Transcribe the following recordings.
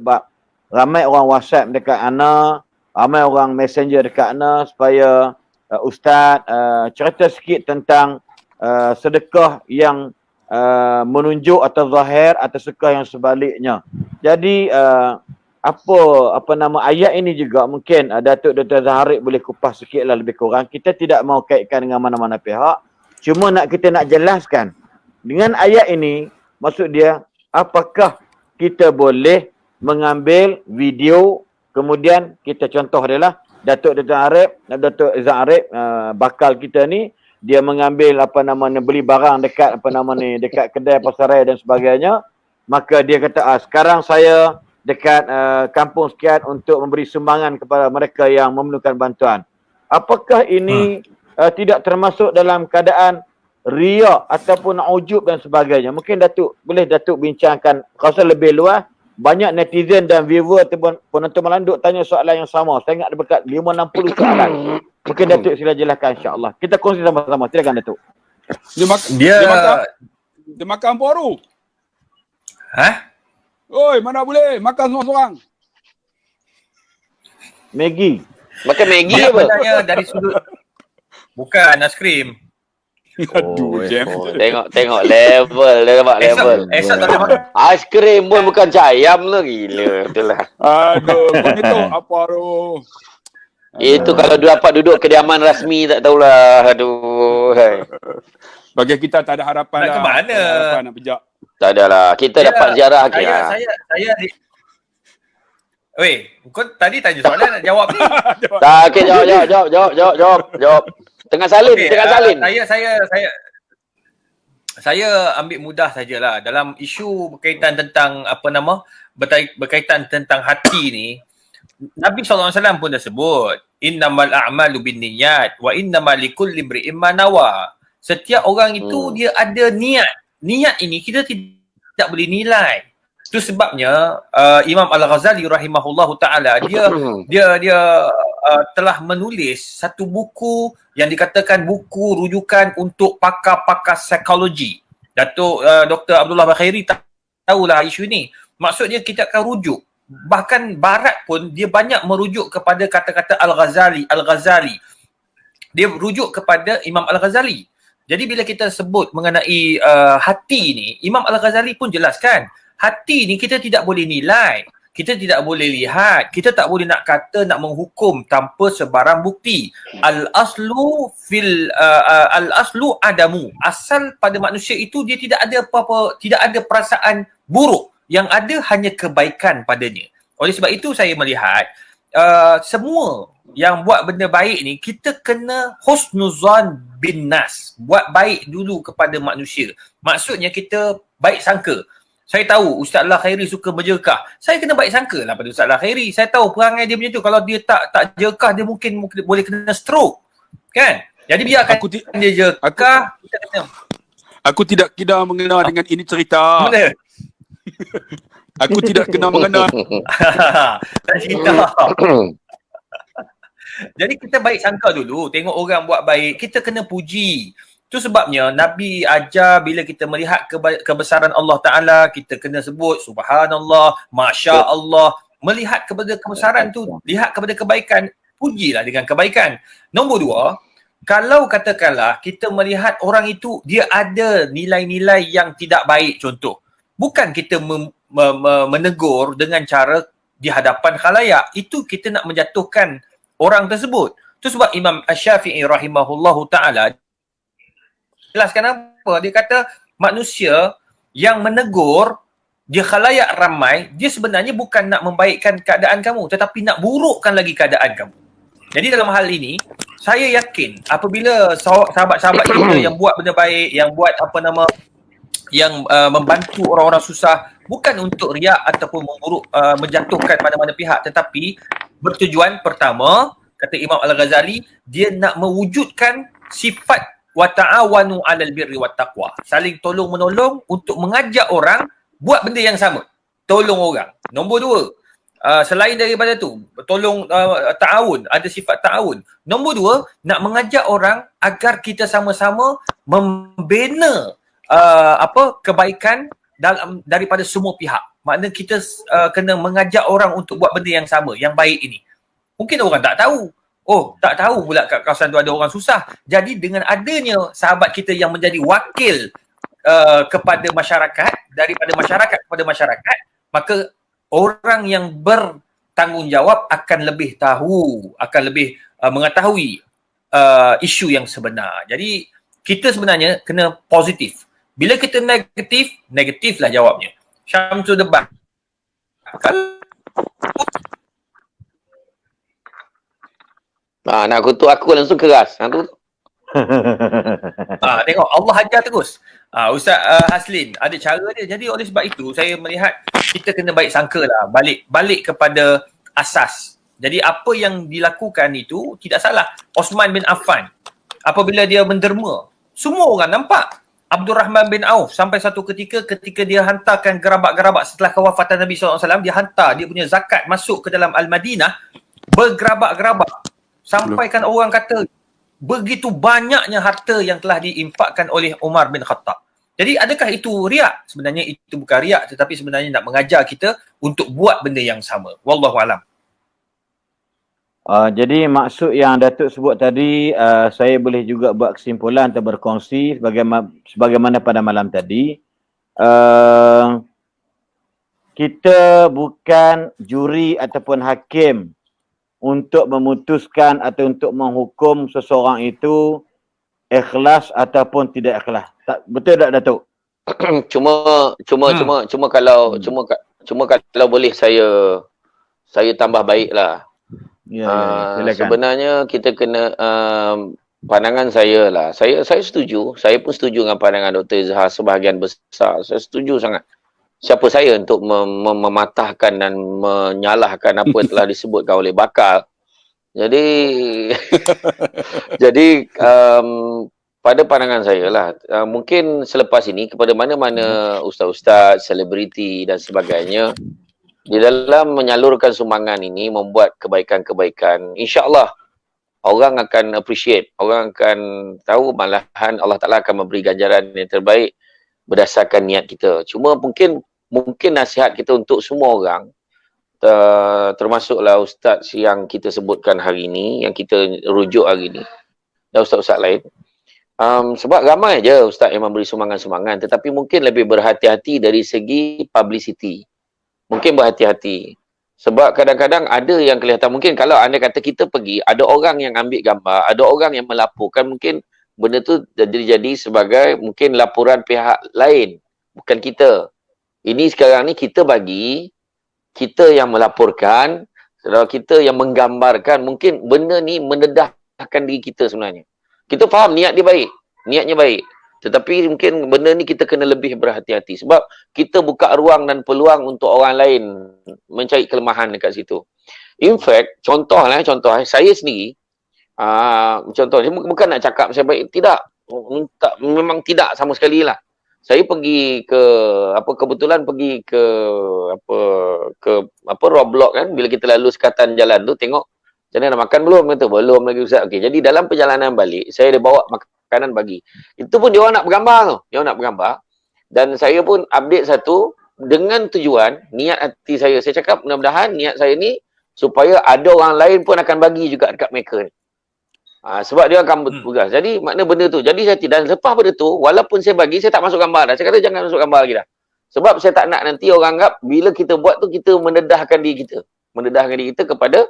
sebab ramai orang WhatsApp dekat ana, ramai orang messenger dekat ana supaya Ustaz cerita sikit tentang sedekah yang menunjuk atau zahir atau sedekah yang sebaliknya. Jadi apa nama ayat ini juga mungkin Datuk Dr. Zaharik boleh kupas sikitlah lebih kurang. Kita tidak mau kaitkan dengan mana-mana pihak. Cuma kita nak jelaskan dengan ayat ini, maksud dia apakah kita boleh mengambil video, kemudian kita contoh dia lah Datuk Zaharik bakal kita ni, dia mengambil beli barang dekat dekat kedai pasaraya dan sebagainya, maka dia kata sekarang saya dekat kampung sekian untuk memberi sumbangan kepada mereka yang memerlukan bantuan. Apakah ini tidak termasuk dalam keadaan riak ataupun ujub dan sebagainya? Mungkin Datuk bincangkan rasa lebih luas. Banyak netizen dan viewer ataupun penonton malam duk tanya soalan yang sama. Saya ingat ada dekat 5-60 soalan. Mungkin Datuk sila jelaskan, insya-Allah. Kita kongsi sama-sama. Silakan Datuk. Dia makan paru. Hah? Oi, mana boleh makan seorang-seorang. Maggi. Makan Maggi apa? Sebenarnya dari sudut bukan aiskrim. Aduh, jam. Tengok level, dia nampak level. Esok tak boleh makan. Aiskrim pun bukan cayam lah, gila. Betul lah. Aduh, kau ni tahu apa tu? Itu kalau dapat duduk kediaman rasmi tak tahulah. Aduh. Bagi kita tak ada harapan Nak lah. ke mana? Tak ada harapan nak pejak. Tak adalah. Kita dapat ziarah ke. Weh, kau tadi tanya soalan nak jawab ni. Tak, okey, jawab. Tengah salin. Saya ambil mudah sajalah dalam isu berkaitan tentang berkaitan tentang hati ni. Nabi SAW pun dah sebut, innamal a'malu binniyat wa innamal likulli imri'in ma nawa. Setiap orang itu dia ada niat. Niat ini kita tidak boleh nilai. Itu sebabnya Imam Al-Ghazali rahimahullahu taala dia telah menulis satu buku yang dikatakan buku rujukan untuk pakar-pakar psikologi. Datuk Dr. Abdullah Bakhairi tahulah isu ni. Maksudnya kita akan rujuk. Bahkan barat pun dia banyak merujuk kepada kata-kata Al-Ghazali. Dia rujuk kepada Imam Al-Ghazali. Jadi bila kita sebut mengenai hati ni, Imam Al-Ghazali pun jelaskan, hati ni kita tidak boleh nilai. Kita tidak boleh lihat, kita tak boleh nak kata, nak menghukum tanpa sebarang bukti. Al-aslu adamu. Asal pada manusia itu dia tidak ada apa-apa, tidak ada perasaan buruk. Yang ada hanya kebaikan padanya. Oleh sebab itu saya melihat semua yang buat benda baik ni, kita kena husnuzan bin nas. Buat baik dulu kepada manusia. Maksudnya kita baik sangka. Saya tahu Ustaz Allah Khairi suka berjerkah. Saya kena baik sangka lah pada Ustaz Allah Khairi. Saya tahu perangai dia macam tu. Kalau dia tak jerkah, dia mungkin boleh kena stroke. Kan? Jadi biarkan dia jerkah. Aku tidak kena mengenal dengan ini cerita. Mana? Aku tidak kena mengenal. Tak cerita. Jadi kita baik sangka dulu. Tengok orang buat baik, kita kena puji. Itu sebabnya Nabi ajar bila kita melihat kebesaran Allah Ta'ala, kita kena sebut Subhanallah, Masya Allah. Melihat kepada kebesaran tu, lihat kepada kebaikan, pujilah dengan kebaikan. Nombor dua, kalau katakanlah kita melihat orang itu dia ada nilai-nilai yang tidak baik, contoh. Bukan kita menegur dengan cara di hadapan khalayak. Itu kita nak menjatuhkan orang tersebut. Itu sebab Imam Asy-Syafi'i rahimahullahu ta'ala jelaskan apa? Dia kata manusia yang menegur di khalayak ramai, dia sebenarnya bukan nak membaikkan keadaan kamu, tetapi nak burukkan lagi keadaan kamu. Jadi dalam hal ini, saya yakin apabila sahabat-sahabat kita yang buat benda baik, yang buat yang membantu orang-orang susah, bukan untuk riak ataupun menjatuhkan mana-mana pihak, tetapi bertujuan pertama, kata Imam Al-Ghazali, dia nak mewujudkan sifat wa ta'awanu 'alal birri wat taqwa. Saling tolong menolong untuk mengajak orang buat benda yang sama. Tolong orang. Nombor dua, selain daripada tu, tolong ta'awun, ada sifat ta'awun. Nombor dua, nak mengajak orang agar kita sama-sama membina kebaikan daripada semua pihak. Makna kita kena mengajak orang untuk buat benda yang sama, yang baik ini. Mungkin orang tak tahu. Oh, tak tahu pula kat kawasan tu ada orang susah. Jadi dengan adanya sahabat kita yang menjadi wakil kepada masyarakat, daripada masyarakat kepada masyarakat, maka orang yang bertanggungjawab akan lebih tahu, akan lebih mengetahui isu yang sebenar. Jadi kita sebenarnya kena positif. Bila kita negatif, negatiflah jawabnya. Syamsul debat. Nak kutuk aku langsung keras. Tu. Tengok Allah ajar terus. Ustaz Haslin ada cara dia. Jadi oleh sebab itu saya melihat kita kena baik sangka lah. Balik kepada asas. Jadi apa yang dilakukan itu tidak salah. Osman bin Affan apabila dia menderma, semua orang nampak. Abdul Rahman bin Auf sampai satu ketika dia hantarkan gerabak-gerabak setelah kewafatan Nabi SAW, dia hantar dia punya zakat masuk ke dalam Al-Madinah bergerabak-gerabak. Sampaikan orang kata begitu banyaknya harta yang telah diinfakkan oleh Umar bin Khattab. Jadi adakah itu riak? Sebenarnya itu bukan riak, tetapi sebenarnya nak mengajar kita untuk buat benda yang sama. Wallahualam. Jadi maksud yang Datuk sebut tadi, saya boleh juga buat kesimpulan atau berkongsi sebagaimana pada malam tadi. Kita bukan juri ataupun hakim untuk memutuskan atau untuk menghukum seseorang itu ikhlas ataupun tidak ikhlas. Betul tak Datuk? Cuma kalau boleh saya tambah baiklah. Silakan. Sebenarnya kita kena pandangan saya lah. Saya setuju. Saya pun setuju dengan pandangan Dr. Izhar sebahagian besar. Saya setuju sangat. Siapa saya untuk mematahkan dan menyalahkan apa yang telah disebutkan oleh bakal. Jadi pada pandangan saya lah, mungkin selepas ini kepada mana-mana ustaz-ustaz, selebriti dan sebagainya, di dalam menyalurkan sumbangan ini, membuat kebaikan-kebaikan, insya-Allah orang akan appreciate, orang akan tahu, malahan Allah Ta'ala akan memberi ganjaran yang terbaik berdasarkan niat kita. Cuma mungkin nasihat kita untuk semua orang, termasuklah ustaz yang kita sebutkan hari ini, yang kita rujuk hari ini, dan ustaz-ustaz lain. Sebab ramai je ustaz yang memberi sumbangan-sumbangan, tetapi mungkin lebih berhati-hati dari segi publicity. Mungkin berhati-hati. Sebab kadang-kadang ada yang kelihatan, mungkin kalau anda kata kita pergi, ada orang yang ambil gambar, ada orang yang melaporkan, mungkin benda tu jadi sebagai mungkin laporan pihak lain, bukan kita. Ini sekarang ni kita bagi, kita yang melaporkan, saudara kita yang menggambarkan, mungkin benda ni mendedahkan diri kita sebenarnya. Kita faham niat dia baik, niatnya baik. Tetapi mungkin benda ni kita kena lebih berhati-hati. Sebab kita buka ruang dan peluang untuk orang lain mencari kelemahan dekat situ. In fact, contoh saya sendiri, contoh, bukan nak cakap saya baik, tidak. Memang tidak sama sekali lah. Saya pergi ke, kebetulan pergi ke, Roblox kan, bila kita lalu sekatan jalan tu, tengok, macam mana nak makan belum? Kata, belum lagi Ustaz. Okey, jadi dalam perjalanan balik, saya ada bawa makanan bagi. Itu pun dia orang nak bergambar tu. Dia orang nak bergambar. Dan saya pun update satu dengan tujuan, niat hati saya. Saya cakap mudah-mudahan niat saya ni supaya ada orang lain pun akan bagi juga dekat mereka ni. Sebab dia akan bertugas. Jadi makna benda tu. Jadi saya tidak. Lepas benda tu, walaupun saya bagi, saya tak masuk gambar dah. Saya kata jangan masuk gambar lagi dah. Sebab saya tak nak nanti orang anggap bila kita buat tu, kita mendedahkan diri kita. Mendedahkan diri kita kepada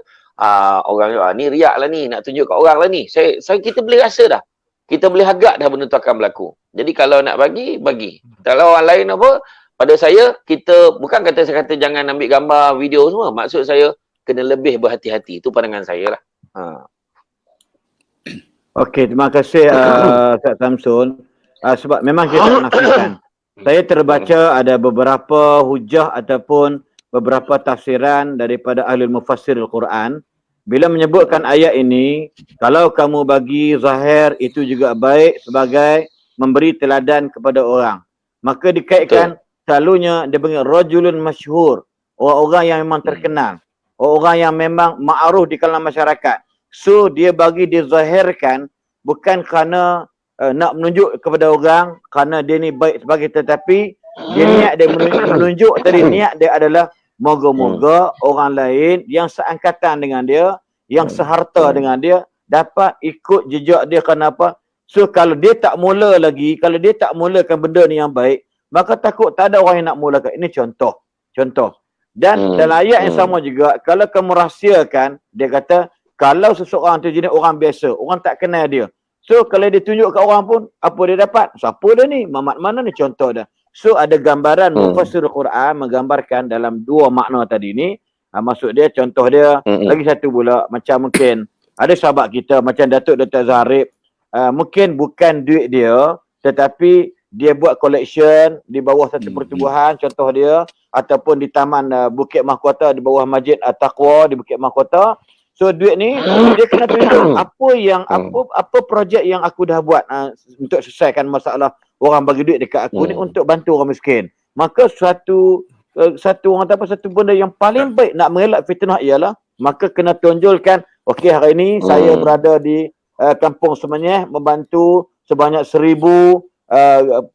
orang ni riak lah ni, nak tunjuk kat orang lah ni. Kita boleh rasa dah. Kita boleh agak dah benda tu akan berlaku. Jadi kalau nak bagi. Kalau orang lain pada saya, kita, bukan saya kata jangan ambil gambar, video semua. Maksud saya, kena lebih berhati-hati. Itu pandangan saya lah. Okey, terima kasih Ustaz Samsul. Sebab memang kita nafikan. Saya terbaca ada beberapa hujah ataupun beberapa tafsiran daripada ahli mufassir Al-Quran. Bila menyebutkan ayat ini, kalau kamu bagi zahir itu juga baik sebagai memberi teladan kepada orang. Maka dikaitkan selalunya dia panggil rajulun masyhur, orang-orang yang memang terkenal, orang yang memang ma'ruf di kalangan masyarakat. So dia bagi dizahirkan bukan kerana nak menunjuk kepada orang kerana dia ni baik sebagai, tetapi Dia niat dia menunjuk tadi, niat dia adalah moga-moga orang lain yang seangkatan dengan dia, yang seharta dengan dia dapat ikut jejak dia. Kenapa? So kalau dia tak mula lagi, kalau dia tak mulakan benda ni yang baik, maka takut tak ada orang yang nak mulakan. Ini contoh. Dan dalam ayat yang sama juga, kalau kamu rahsiakan, dia kata, kalau seseorang tu jenis orang biasa, orang tak kenal dia. So kalau dia tunjuk kat orang pun, apa dia dapat? Siapa dia ni? Mamat mana ni? Contoh dah. So ada gambaran mufassir Quran menggambarkan dalam dua makna tadi ni. Maksud dia, contoh dia, lagi satu pula, macam mungkin ada sahabat kita macam Datuk Zahirib, mungkin bukan duit dia, tetapi dia buat collection di bawah satu pertubuhan, contoh dia, ataupun di Taman Bukit Mahkota, di bawah Masjid At-Taqwa di Bukit Mahkota. So duit ni dia kena tunjuk apa projek yang aku dah buat untuk selesaikan masalah orang bagi duit dekat aku ni untuk bantu orang miskin. Maka satu benda yang paling baik nak mengelak fitnah ialah maka kena tunjulkan, okey hari ini saya berada di Kampung Semenyih membantu sebanyak 1000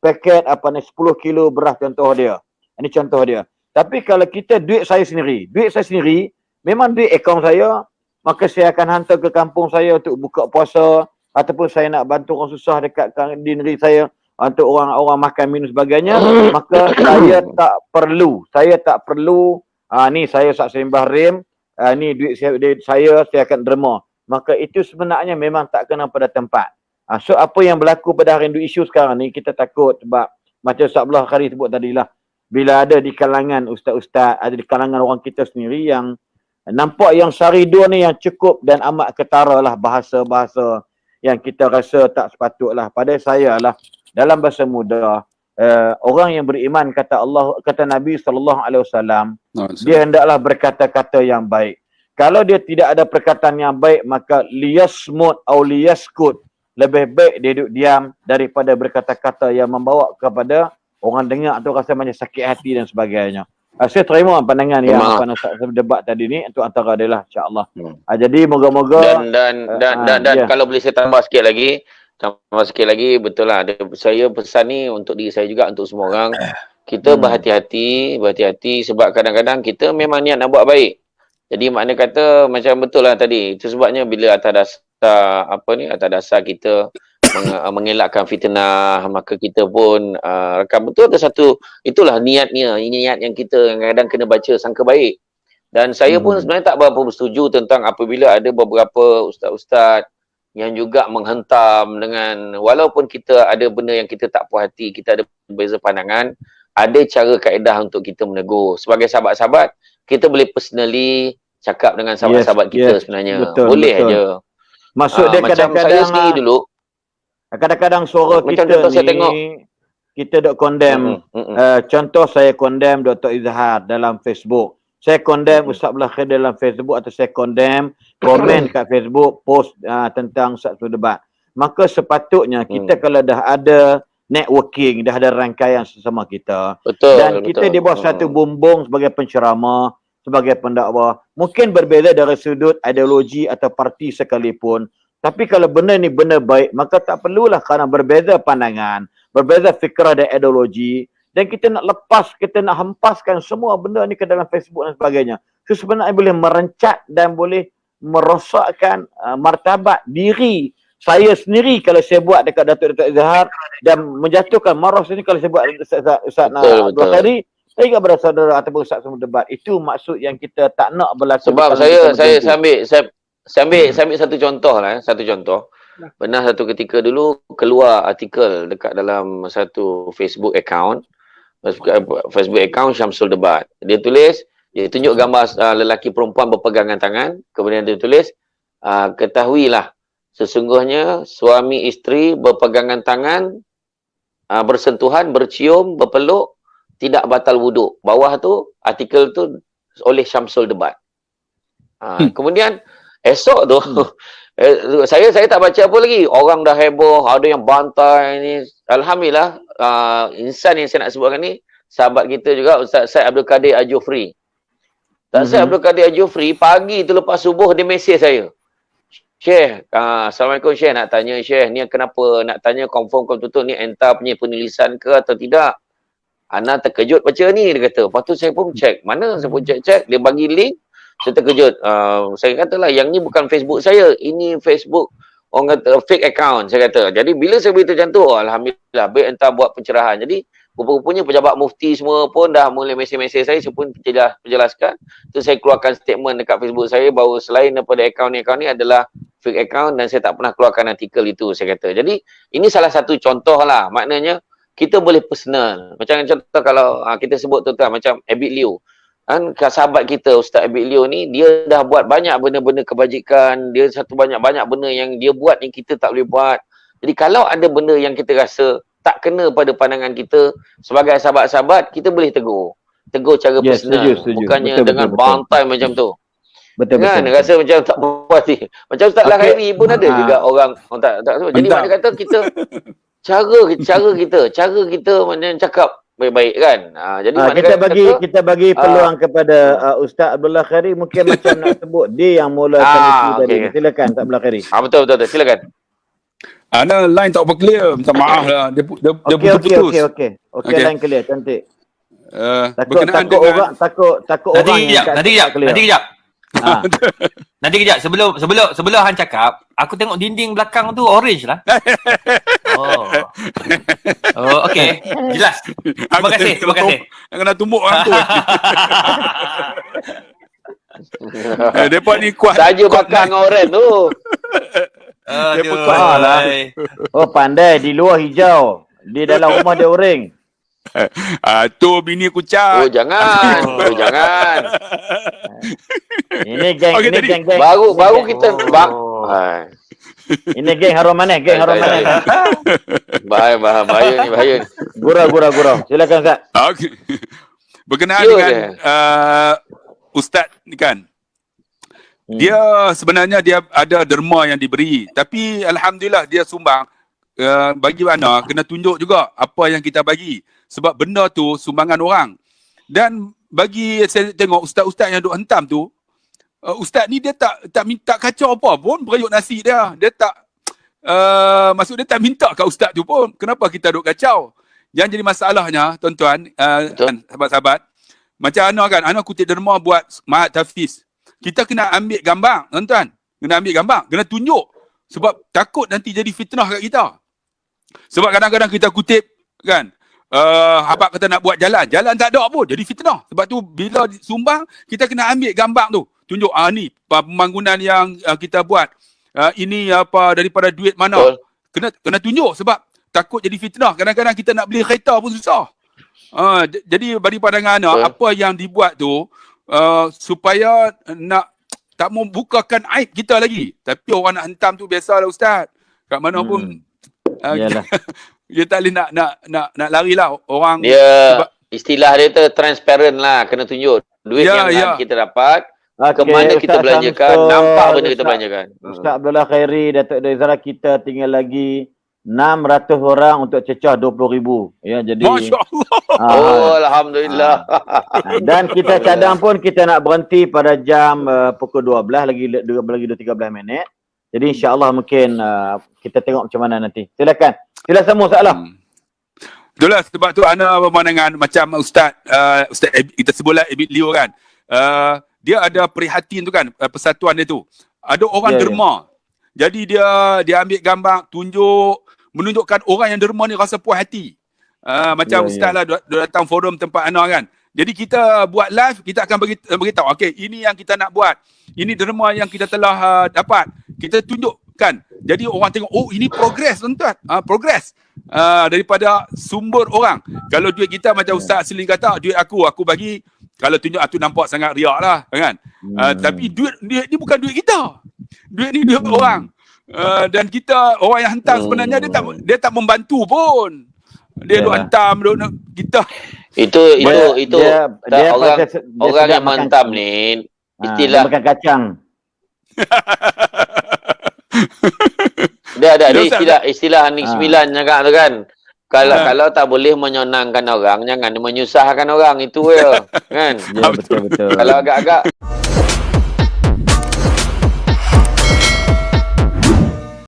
paket 10 kilo beras, contoh dia. Ini contoh dia. Tapi kalau kita duit saya sendiri memang duit akaun saya, maka saya akan hantar ke kampung saya untuk buka puasa, ataupun saya nak bantu orang susah dekat di negeri saya untuk orang makan minum sebagainya, maka saya tak perlu ni saya sak sembah rim, ni duit saya akan derma. Maka itu sebenarnya memang tak kena pada tempat. So apa yang berlaku pada hari isu sekarang ni, kita takut sebab macam Ustaz Abdullah Khari sebut tadilah, bila ada di kalangan ustaz-ustaz, ada di kalangan orang kita sendiri yang nampak yang Saridur ni yang cukup dan amat ketara lah bahasa-bahasa yang kita rasa tak sepatutlah. Pada saya lah, dalam bahasa muda, orang yang beriman kata Nabi SAW, dia hendaklah berkata-kata yang baik. Kalau dia tidak ada perkataan yang baik, maka liyasmut atau liyaskut, lebih baik dia duduk diam daripada berkata-kata yang membawa kepada orang dengar tu rasa macam sakit hati dan sebagainya. Saya terima pandangan yang debat tadi ni, itu antara dia lah, insya-Allah. Jadi moga-moga dan kalau boleh saya tambah sikit lagi, betul lah. Saya pesan ni untuk diri saya juga, untuk semua orang. Kita berhati-hati sebab kadang-kadang kita memang niat nak buat baik. Jadi makna kata macam betul lah tadi. Itu sebabnya bila atas dasar kita mengelakkan fitnah, maka kita pun rakam betul ada satu, itulah niatnya, niat yang kita kadang kena baca sangka baik. Dan saya pun sebenarnya tak berapa bersetuju tentang apabila ada beberapa ustaz-ustaz yang juga menghentam dengan, walaupun kita ada benda yang kita tak puas hati, kita ada berbeza pandangan, ada cara kaedah untuk kita menegur. Sebagai sahabat-sahabat, kita boleh personally cakap dengan sahabat-sahabat kita sebenarnya. Betul, boleh aja. Maksud dia macam kadang-kadang saya sendiri dulu, kadang-kadang suara macam kita saya ni tengok, kita dok condemn. Contoh saya condemn Dr. Izhar dalam Facebook. Saya condemn Ustaz Abdullah Khair dalam Facebook, atau saya condemn komen kat Facebook post tentang satu debat. Maka sepatutnya kita kalau dah ada networking, dah ada rangkaian sesama kita, dan kita di bawah satu bumbung sebagai penceramah, sebagai pendakwah, mungkin berbeza dari sudut ideologi atau parti sekalipun, tapi kalau benda ni benda baik, maka tak perlulah kerana berbeza pandangan, berbeza fikrah dan ideologi, dan kita nak lepas, kita nak hempaskan semua benda ni ke dalam Facebook dan sebagainya. So sebenarnya boleh merencat dan boleh merosakkan martabat diri saya sendiri kalau saya buat dekat Datuk Izhar, dan menjatuhkan marah sini kalau saya buat Ustaz Abdul Khari, saya ingat pada saudara ataupun Ustaz semua debat. Itu maksud yang kita tak nak berlaku. Sebab saya ambil satu contoh lah. Satu contoh. Pernah satu ketika dulu keluar artikel dekat dalam satu Facebook account Syamsul Debat. Dia tunjuk gambar lelaki perempuan berpegangan tangan. Kemudian dia tulis, ketahuilah sesungguhnya suami isteri berpegangan tangan, bersentuhan, bercium, berpeluk, tidak batal wuduk. Bawah tu, artikel tu oleh Syamsul Debat. Kemudian, esok tu, saya tak baca apa lagi. Orang dah heboh, ada yang bantai ni. Alhamdulillah, insan yang saya nak sebutkan ni, sahabat kita juga, Ustaz Syed Abdul Qadir Al-Jufri. Ustaz Syed Abdul Qadir Al-Jufri, pagi tu lepas subuh, dia mesej saya. Syekh, Assalamualaikum Syekh, nak tanya Syekh, ni kenapa nak tanya confirm betul ni entah punya penulisan ke atau tidak? Ana terkejut baca ni, dia kata. Lepas tu saya pun check. Mana saya pun check. Dia bagi link. Saya terkejut. Saya katalah yang ni bukan Facebook saya. Ini Facebook orang kata fake account, saya kata. Jadi bila saya beritahu macam tu, alhamdulillah baik entah buat pencerahan. Jadi rupa-rupanya pejabat mufti semua pun dah mula mesej-mesej saya pun penjelaskan. Tu saya keluarkan statement dekat Facebook saya bahawa selain daripada akaun-akaun ni adalah fake account dan saya tak pernah keluarkan artikel itu, saya kata. Jadi ini salah satu contoh lah. Maknanya kita boleh personal. Macam contoh kalau kita sebut tuan-tuan macam Abid Liu. Kan sahabat kita Ustaz Abid Liu ni, dia dah buat banyak benda-benda kebajikan. Dia banyak benda yang dia buat ni kita tak boleh buat. Jadi kalau ada benda yang kita rasa tak kena pada pandangan kita sebagai sahabat-sahabat, kita boleh tegur. Tegur cara personal. Setuju. Bukannya betul, dengan betul. bantai macam tu. Betul, Kan betul. rasa macam tak puas hati. Macam Ustaz Lah Khairi pun ada juga orang tak semua. Jadi Mantap. maknanya kata kita cara kita macam cakap baik-baik kan. Jadi Kita bagi peluang kepada Ustaz Abdullah Khairi, mungkin macam nak sebut dia yang mulakan itu tadi. okey. Silakan Ustaz Abdullah Khairi. betul silakan. Ana line tak apa clear. Minta maaf lah. Dia putus. Okey, Okey. line clear, cantik. Berkenaan Takut dengan orang Nanti kejap. Ha. Nanti kejap sebelum Han cakap, aku tengok dinding belakang tu orange lah. Oh, okey. Jelas. Terima kasih. Kena tumbuk orang tu. Depa ni kuat. Saja bakar dengan orang tu. Aduh. kuat lah. Oh, pandai, di luar hijau, di dalam rumah dia orange. Tu bini aku cat. Jangan. Ini geng, Okey, ini tadi geng. Baru kita Ini geng harum manis, bahaya ni. Gurau. Silakan Ustaz. Okey. Berkenaan Ya, dengan Ustaz ni kan. Dia sebenarnya dia ada derma yang diberi, tapi alhamdulillah dia sumbang. Bagi mana kena tunjuk juga apa yang kita bagi, sebab benda tu sumbangan orang. Dan bagi saya tengok ustaz-ustaz yang duk hentam tu, ustaz ni dia tak minta kacau apa pun berayuk nasi dia. Dia tak maksud dia tak minta kat ustaz tu pun. Kenapa kita duk kacau? Yang jadi masalahnya tuan-tuan, sahabat-sahabat, macam ana kutip derma buat Mahat Tafiz. Kita kena ambil gambar, tuan-tuan. Kena tunjuk. Sebab takut nanti jadi fitnah kat kita. Sebab kadang-kadang kita kutip kan, habaq kata nak buat jalan tak ada pun, jadi fitnah. Sebab tu bila sumbang, kita kena ambil gambar tu. Tunjuk ni pembangunan yang kita buat. Ini apa daripada duit mana. Kena tunjuk sebab takut jadi fitnah. Kadang-kadang kita nak beli kereta pun susah. Jadi bagi pandangan apa yang dibuat tu supaya nak tak mau bukakan aib kita lagi. Tapi orang nak hentam tu biasalah ustaz. Kat mana pun dia tak boleh nak lari lah orang. Dia istilah dia tu transparent lah, kena tunjuk duit yang kita dapat. Ke mana kita belanjakan, nampak benda kita belanjakan. Ustaz Abdullah Khairi, Datuk Izara, kita tinggal lagi 600 orang untuk cecah 20,000. Ya, jadi Masya Allah. Alhamdulillah. Dan kita cadang pun kita nak berhenti pada jam pukul 12 lagi 13 minit. Jadi insya-Allah mungkin kita tengok macam mana nanti. Silakan. Sila semua soalan. Itulah sebab tu ana pemandangan macam Ustaz kita sebutlah Abid Liu kan. Dia ada prihatin tu kan, persatuan dia tu. Ada orang derma. Jadi dia ambil gambar, menunjukkan orang yang derma ni rasa puas hati. Macam Ustaz lah datang forum tempat ana kan. Jadi kita buat live, kita akan beritahu, okey, ini yang kita nak buat. Ini derma yang kita telah dapat. Kita tunjukkan. Jadi orang tengok, oh ini progres tuan-tuan. Progres. Daripada sumber orang. Kalau duit kita macam Ustaz Asli kata, duit aku bagi, kalau tunjuk tu nampak sangat riak lah kan. Tapi duit ni bukan duit kita. Duit ni duit orang. Dan kita, orang yang hantar sebenarnya dia tak membantu pun. Dia duk hantam, kita. Itu orang yang menghantam ni istilah makan kacang. Dia ada istilah Nik 9 cakap tu kan. Kalau tak boleh menyenangkan orang, jangan menyusahkan orang, itu je kan. Ya, betul. Kalau agak-agak